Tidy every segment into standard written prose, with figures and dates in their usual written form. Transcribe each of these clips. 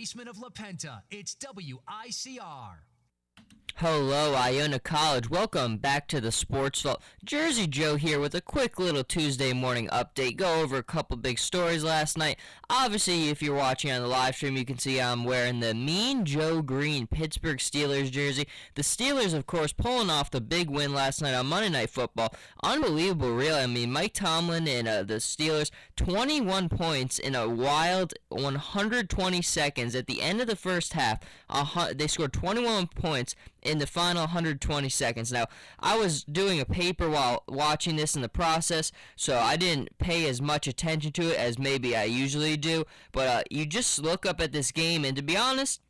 basement of La Penta, it's WICR. Hello, Iona College. Welcome back to the Sports Vault. Jersey Joe here with a quick little Tuesday morning update. Go over a couple big stories last night. Obviously, if you're watching on the live stream, you can see I'm wearing the Mean Joe Green Pittsburgh Steelers jersey. The Steelers, of course, pulling off the big win last night on Monday Night Football. Unbelievable, really. I mean, Mike Tomlin and the Steelers, 21 points in a wild 120 seconds at the end of the first half. They scored 21 points in the final 120 seconds. Now, I was doing a paper while watching this in the process, so I didn't pay as much attention to it as maybe I usually do, but you just look up at this game, and to be honest,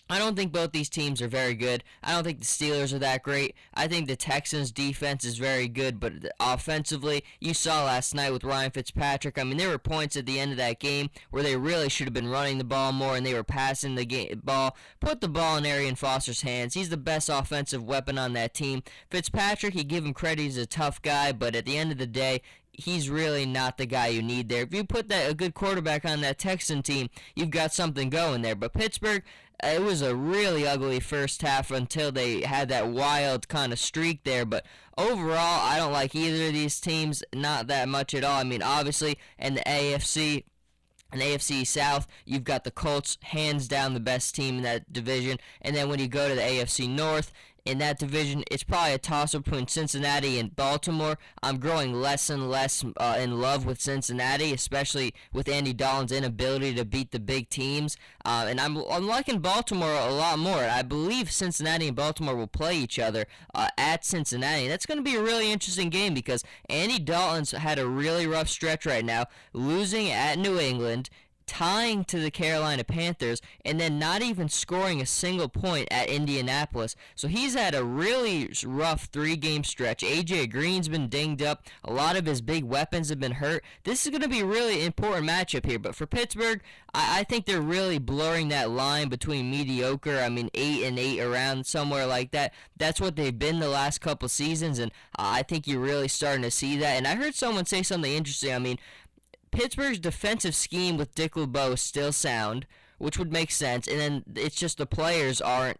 I don't think both these teams are very good. I don't think the Steelers are that great. I think the Texans' defense is very good, but offensively, you saw last night with Ryan Fitzpatrick. I mean, there were points at the end of that game where they really should have been running the ball more, and they were passing the ball. Put the ball in Arian Foster's hands. He's the best offensive weapon on that team. Fitzpatrick, you give him credit, he's a tough guy, but at the end of the day, he's really not the guy you need there. If you put a good quarterback on that Texan team, you've got something going there. But Pittsburgh, it was a really ugly first half until they had that wild kind of streak there. But overall, I don't like either of these teams, not that much at all. I mean, obviously, in the AFC and AFC South, you've got the Colts, hands down the best team in that division. And then when you go to the AFC North, in that division, it's probably a toss-up between Cincinnati and Baltimore. I'm growing less and less in love with Cincinnati, especially with Andy Dalton's inability to beat the big teams. And I'm liking Baltimore a lot more. I believe Cincinnati and Baltimore will play each other at Cincinnati. That's going to be a really interesting game because Andy Dalton's had a really rough stretch right now, losing at New England, tying to the Carolina Panthers, and then not even scoring a single point at Indianapolis. So he's had a really rough 3-game stretch. A.J. Green's been dinged up. A lot of his big weapons have been hurt. This is going to be a really important matchup here. But for Pittsburgh, I think they're really blurring that line between mediocre, 8-8 around somewhere like that. That's what they've been the last couple seasons, and I think you're really starting to see that. And I heard someone say something interesting. Pittsburgh's defensive scheme with Dick LeBeau is still sound, which would make sense, and then it's just the players aren't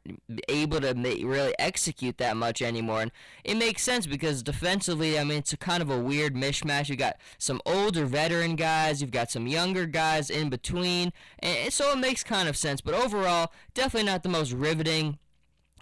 able to really execute that much anymore, and it makes sense because defensively, it's a kind of a weird mishmash. You got some older veteran guys, you've got some younger guys in between, and so it makes kind of sense, but overall, definitely not the most riveting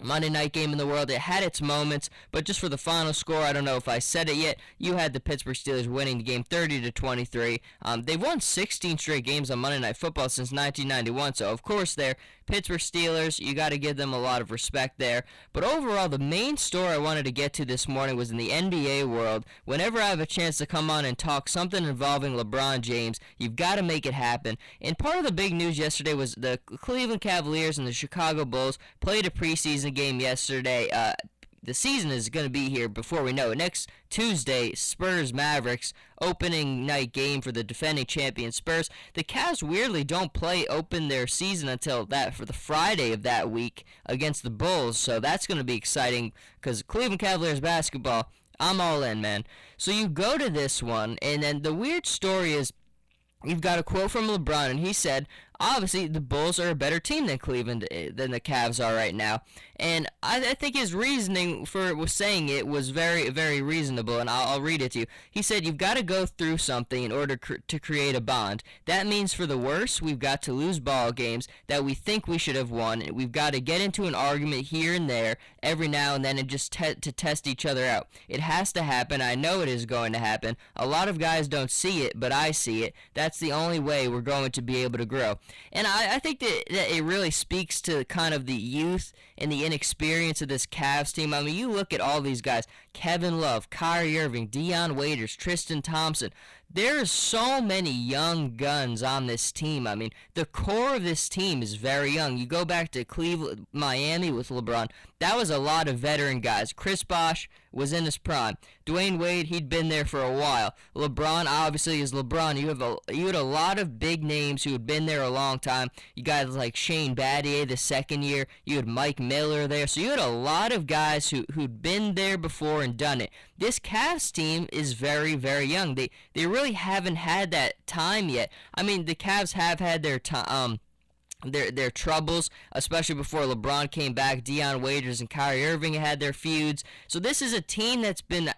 Monday night game in the world. It had its moments, but just for the final score, I don't know if I said it yet, you had the Pittsburgh Steelers winning the game 30-23. They've won 16 straight games on Monday Night Football since 1991, so of course they're Pittsburgh Steelers. You got to give them a lot of respect there. But overall, the main story I wanted to get to this morning was in the NBA world. Whenever I have a chance to come on and talk something involving LeBron James, you've got to make it happen. And part of the big news yesterday was the Cleveland Cavaliers and the Chicago Bulls played a preseason game yesterday. The season is going to be here before we know it. Next Tuesday, Spurs-Mavericks, opening night game for the defending champion Spurs. The Cavs weirdly don't open their season until for the Friday of that week against the Bulls, so that's going to be exciting because Cleveland Cavaliers basketball, I'm all in, man. So you go to this one, and then the weird story is you've got a quote from LeBron, and he said, obviously, the Bulls are a better team than Cleveland, than the Cavs are right now. And I think his reasoning for saying it was very, very reasonable, and I'll read it to you. He said, you've got to go through something in order to create a bond. That means for the worst, we've got to lose ball games that we think we should have won. We've got to get into an argument here and there every now and then and just to test each other out. It has to happen. I know it is going to happen. A lot of guys don't see it, but I see it. That's the only way we're going to be able to grow. And I think that it really speaks to kind of the youth and the inexperience of this Cavs team. You look at all these guys, Kevin Love, Kyrie Irving, Dion Waiters, Tristan Thompson. There's so many young guns on this team. The core of this team is very young. You go back to Cleveland, Miami with LeBron. That was a lot of veteran guys. Chris Bosh was in his prime. Dwayne Wade, he'd been there for a while. LeBron obviously is LeBron. You had a lot of big names who had been there a long time. You guys like Shane Battier the second year. You had Mike Miller there. So you had a lot of guys who'd been there before and done it. This Cavs team is very, very young. They really haven't had that time yet. The Cavs have had their time. their troubles, especially before LeBron came back. Deion Waiters and Kyrie Irving had their feuds. So this is a team that's been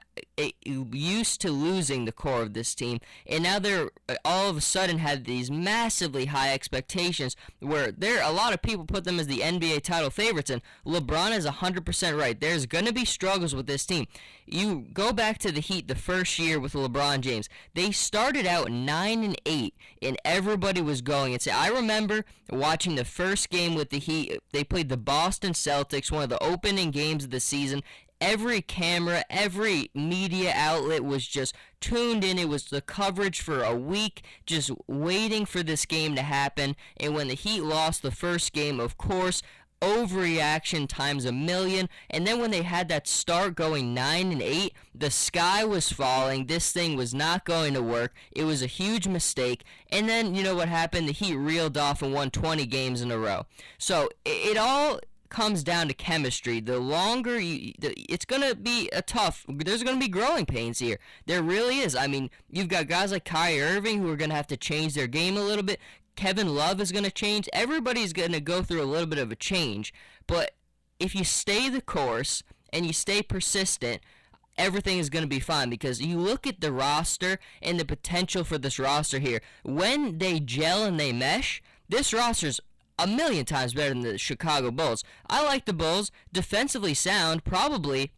used to losing the core of this team, and now they're all of a sudden have these massively high expectations where a lot of people put them as the NBA title favorites, and LeBron is 100% right. There's going to be struggles with this team. You go back to the Heat the first year with LeBron James. They started out 9-8, and everybody was going and say, I remember watching the first game with the Heat. They played the Boston Celtics, one of the opening games of the season. Every camera, every media outlet was just tuned in. It was the coverage for a week, just waiting for this game to happen. And when the Heat lost the first game, of course, overreaction times a million. And then when they had that start going 9-8, the sky was falling. This thing was not going to work. It was a huge mistake. And then, you know what happened? The Heat reeled off and won 20 games in a row. So it all comes down to chemistry. The longer it's going to be there's going to be growing pains here. There really is. I mean, you've got guys like Kyrie Irving who are going to have to change their game a little bit. Kevin Love is going to change. Everybody's going to go through a little bit of a change. But if you stay the course and you stay persistent, everything is going to be fine, because you look at the roster and the potential for this roster here. When they gel and they mesh, this roster's a million times better than the Chicago Bulls. I like the Bulls. Defensively sound, probably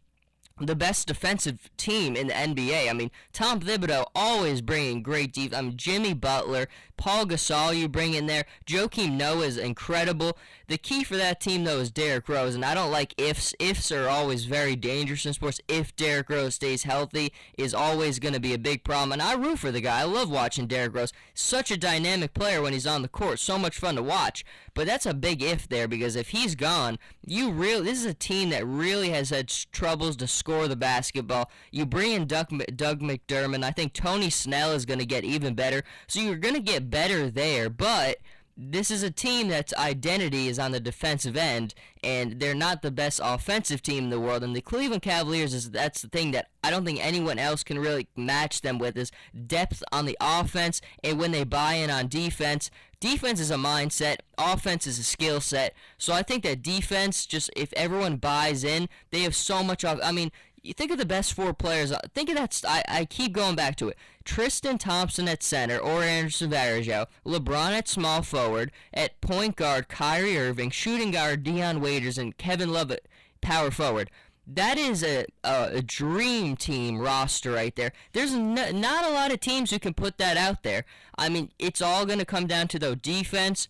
the best defensive team in the NBA. I mean, Tom Thibodeau always bringing great defense. I mean, Jimmy Butler, Paul Gasol you bring in there. Joakim Noah is incredible. The key for that team, though, is Derrick Rose, and I don't like ifs. Ifs are always very dangerous in sports. If Derrick Rose stays healthy is always going to be a big problem, and I root for the guy. I love watching Derrick Rose. Such a dynamic player when he's on the court. So much fun to watch. But that's a big if there, because if he's gone, this is a team that really has had troubles to score the basketball. You bring in Doug McDermott. I think Tony Snell is going to get even better. So you're going to get better there, but this is a team that's identity is on the defensive end, and they're not the best offensive team in the world. And the Cleveland Cavaliers, that's the thing that I don't think anyone else can really match them with, is depth on the offense, and when they buy in on defense. Defense is a mindset, offense is a skill set. So I think that defense, just if everyone buys in, they have so much off. I mean, you think of the best four players. Think of that. I keep going back to it. Tristan Thompson at center, or Anderson Varejao. LeBron at small forward. At point guard, Kyrie Irving. Shooting guard, Deion Waiters, and Kevin Love at power forward. That is a dream team roster right there. There's not a lot of teams who can put that out there. I mean, it's all going to come down to, though, defense,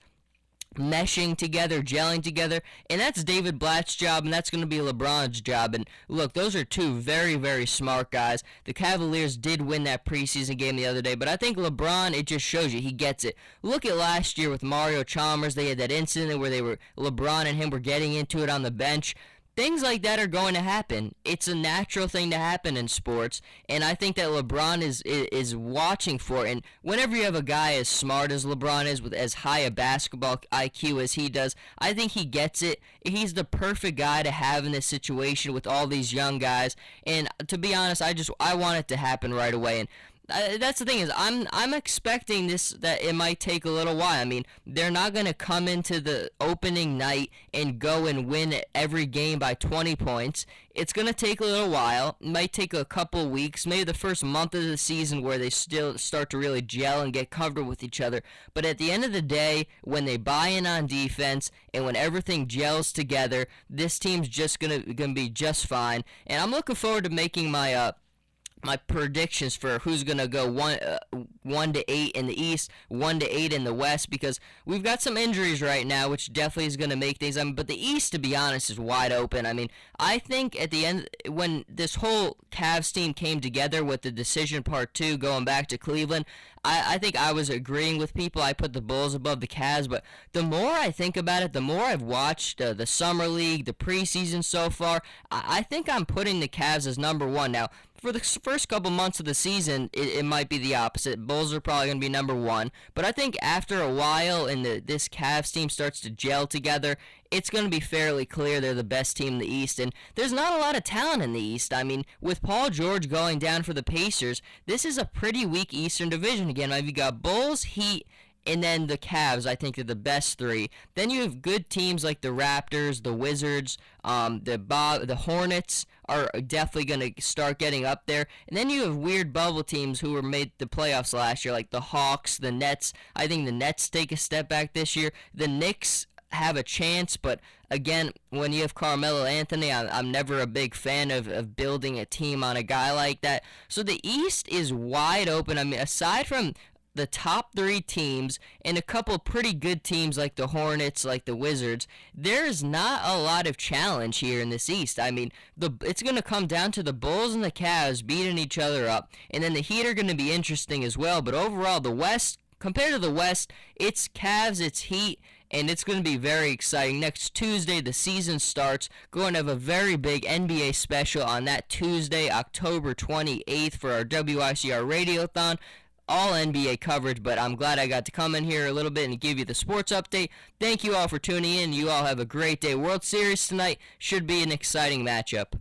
meshing together, gelling together, and that's David Blatt's job, and that's going to be LeBron's job. And look, those are two very, very smart guys. The Cavaliers did win that preseason game the other day, but I think LeBron, it just shows you he gets it. Look at last year with Mario Chalmers. They had that incident where LeBron and him were getting into it on the bench. Things like that are going to happen. It's a natural thing to happen in sports, and I think that LeBron is watching for it. And whenever you have a guy as smart as LeBron is, with as high a basketball IQ as he does, I think he gets it. He's the perfect guy to have in this situation with all these young guys. And to be honest, I want it to happen right away. And that's the thing, is I'm expecting that it might take a little while. I mean, they're not going to come into the opening night and go and win every game by 20 points. It's going to take a little while. It might take a couple weeks, maybe the first month of the season, where they still start to really gel and get comfortable with each other. But at the end of the day, when they buy in on defense and when everything gels together, this team's just going to be just fine. And I'm looking forward to making my predictions for who's going to go 1-8 in the East, 1-8 in the West, because we've got some injuries right now, which definitely is going to make things. But the East, to be honest, is wide open. I mean, I think at the end, when this whole Cavs team came together with the decision part 2 going back to Cleveland, I think I was agreeing with people. I put the Bulls above the Cavs, but the more I think about it, the more I've watched the Summer League, the preseason so far, I think I'm putting the Cavs as number 1. Now, for the first couple months of the season, it might be the opposite. Bulls are probably going to be number 1. But I think after a while and this Cavs team starts to gel together, it's going to be fairly clear they're the best team in the East. And there's not a lot of talent in the East. I mean, with Paul George going down for the Pacers, this is a pretty weak Eastern division again. You've got Bulls, Heat, and then the Cavs, I think, are the best three. Then you have good teams like the Raptors, the Wizards, the Hornets are definitely going to start getting up there. And then you have weird bubble teams who were made the playoffs last year, like the Hawks, the Nets. I think the Nets take a step back this year. The Knicks have a chance, but again, when you have Carmelo Anthony, I'm never a big fan of building a team on a guy like that. So the East is wide open. I mean, aside from the top three teams and a couple pretty good teams like the Hornets, like the Wizards, there's not a lot of challenge here in this East. I mean, it's going to come down to the Bulls and the Cavs beating each other up, and then the Heat are going to be interesting as well. But overall, the West, compared to the West, it's Cavs, it's Heat, and it's going to be very exciting. Next Tuesday, the season starts. Going to have a very big NBA special on that Tuesday, October 28th for our WICR Radiothon. All NBA coverage, but I'm glad I got to come in here a little bit and give you the sports update. Thank you all for tuning in. You all have a great day. World Series tonight should be an exciting matchup.